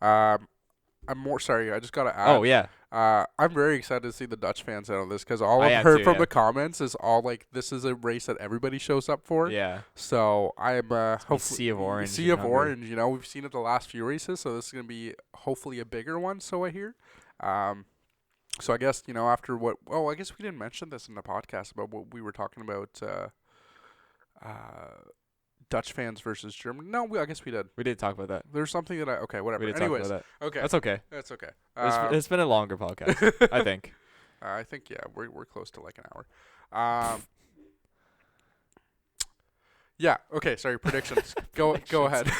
I'm more sorry. I just gotta add. Oh yeah. I'm very excited to see the Dutch fans out of this because all I've heard from the comments is all like this is a race that everybody shows up for. Yeah. So I'm hopefully sea of orange. Sea of orange. We've seen it the last few races, so this is gonna be hopefully a bigger one. So I hear. So I guess after what? Oh, I guess we didn't mention this in the podcast about what we were talking about. Dutch fans versus German. No, I guess we did. We did talk about that. There's something that okay, whatever. We did Anyways, talk about that. okay. That's okay. That's okay. It's been a longer podcast, I think. I think we're close to like an hour. Yeah. Okay. Sorry. Predictions. Go ahead.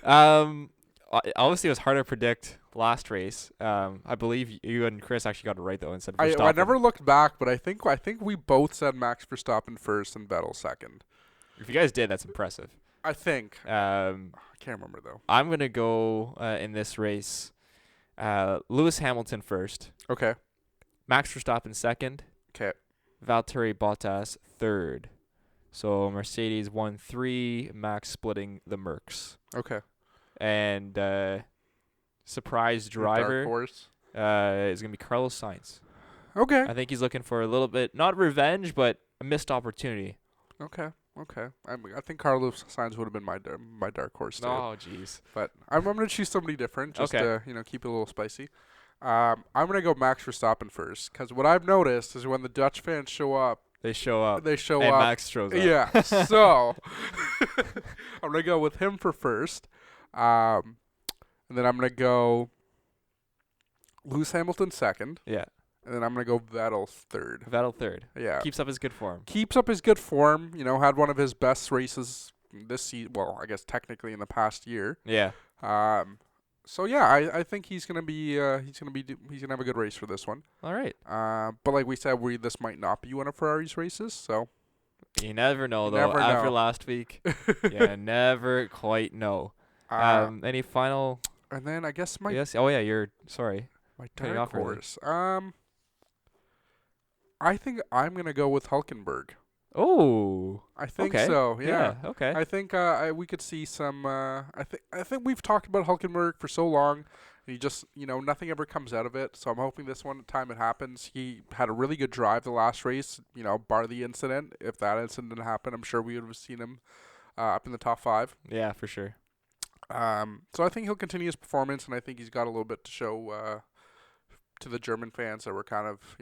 Obviously, it was hard to predict last race. I believe you and Chris actually got it right though. Instead of Verstappen. I never looked back, but I think we both said Max Verstappen first and Vettel second. If you guys did, that's impressive. I think. I can't remember though. I'm gonna go in this race. Lewis Hamilton first. Okay. Max Verstappen second. Okay. Valtteri Bottas third. So Mercedes 1-3. Max splitting the Mercs. Okay. And surprise driver dark horse. Is gonna be Carlos Sainz. Okay. I think he's looking for a little bit, not revenge, but a missed opportunity. Okay. I think Carlos Sainz would have been my dark horse too. Oh, jeez. But I'm gonna choose somebody different just okay. to keep it a little spicy. I'm gonna go Max Verstappen first because what I've noticed is when the Dutch fans show up, they show up. And Max shows up. Yeah. So I'm gonna go with him for first, and then I'm gonna go Lewis Hamilton second. Yeah. And then I'm going to go Vettel third. Yeah. Keeps up his good form. Had one of his best races this season. Well, I guess technically in the past year. Yeah. So yeah, I think he's going to be he's going to have a good race for this one. All right. But like we said, this might not be one of Ferrari's races, so you never know though. After last week, yeah, never quite know. Any final? And then I guess my you're sorry. My dark horse. I think I'm gonna go with Hülkenberg. Oh, I think so. Yeah. Okay. I think we could see some. I think we've talked about Hülkenberg for so long. And he just nothing ever comes out of it. So I'm hoping this one time it happens. He had a really good drive the last race. Bar the incident. If that incident didn't happen, I'm sure we would have seen him up in the top 5. Yeah, for sure. So I think he'll continue his performance, and I think he's got a little bit to show to the German fans that were kind of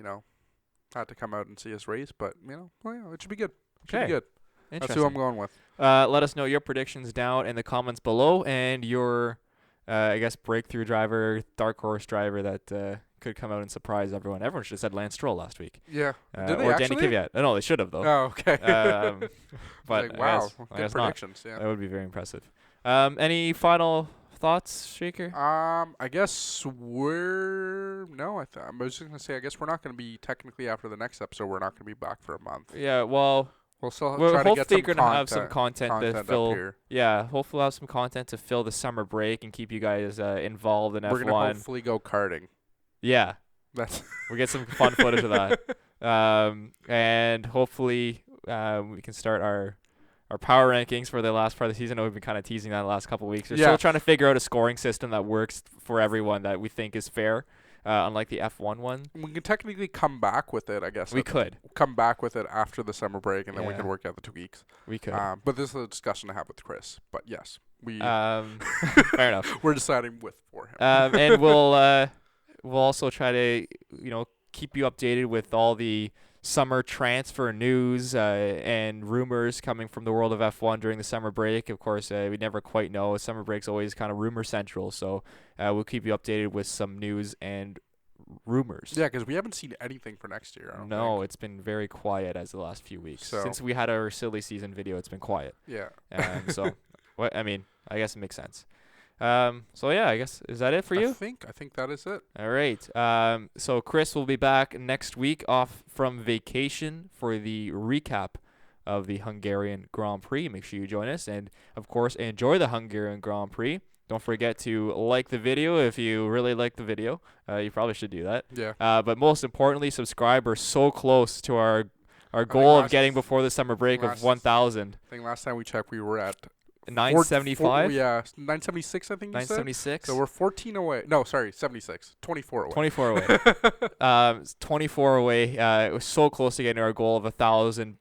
had to come out and see his race, but it should be good. Should be good. That's who I'm going with. Let us know your predictions down in the comments below, and your, I guess, breakthrough driver, dark horse driver that could come out and surprise everyone. Everyone should have said Lance Stroll last week. Yeah. Did they or actually? Danny Kvyat. No, they should have though. Oh, okay. But wow, I good guess predictions. not. Yeah. That would be very impressive. Any final thoughts, Shaker? I guess we're no. I was just gonna say. I guess we're not gonna be technically after the next episode. We're not gonna be back for a month. Yeah, well, We'll still we're try to get hopefully some gonna have some content to content up fill. here. Yeah, hopefully we'll have some content to fill the summer break and keep you guys involved in We're F1. gonna hopefully go karting. Yeah, That's we get some fun footage of that. And hopefully we can start our power rankings for the last part of the season. I know we've been kind of teasing that the last couple of weeks. We're still trying to figure out a scoring system that works for everyone that we think is fair, unlike the F1 one. We can technically come back with it, I guess. We could come back with it after the summer break, and then we Yeah. can work out the 2 weeks. We could. But this is a discussion to have with Chris. But yes, we Fair enough. we're deciding for him. And we'll also try to keep you updated with all the summer transfer news and rumors coming from the world of F1 during the summer break. Of course, we never quite know. Summer break's always kind of rumor central, so we'll keep you updated with some news and rumors. Yeah, because we haven't seen anything for next year. I don't think. It's been very quiet as the last few weeks. So- Since we had our silly season video, it's been quiet. Yeah. So, I guess it makes sense. So yeah, I guess, is that it for you? I think that is it. All right. So Chris will be back next week off from vacation for the recap of the Hungarian Grand Prix. Make sure you join us, and of course, enjoy the Hungarian Grand Prix. Don't forget to like the video if you really like the video. You probably should do that. Yeah. But most importantly, subscribe. We're so close to our goal of getting before the summer break of 1,000. I think last time we checked, we were at 975. Yeah, 976. I think you said. 976. So we're 14 away. No, sorry, 76. 24 away. 24 away. 24 away. It was so close to getting our goal of 1,000,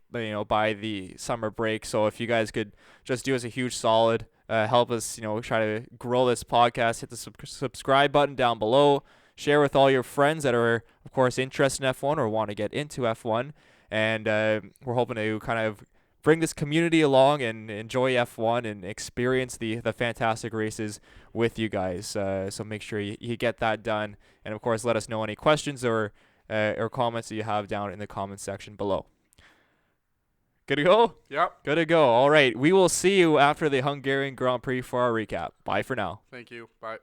by the summer break. So if you guys could just do us a huge solid, help us, try to grow this podcast, hit the subscribe button down below. Share with all your friends that are, of course, interested in F1 or want to get into F1. And we're hoping to kind of bring this community along and enjoy F1 and experience the fantastic races with you guys. So make sure you get that done. And, of course, let us know any questions or comments that you have down in the comments section below. Good to go? Yep. Good to go. All right. We will see you after the Hungarian Grand Prix for our recap. Bye for now. Thank you. Bye.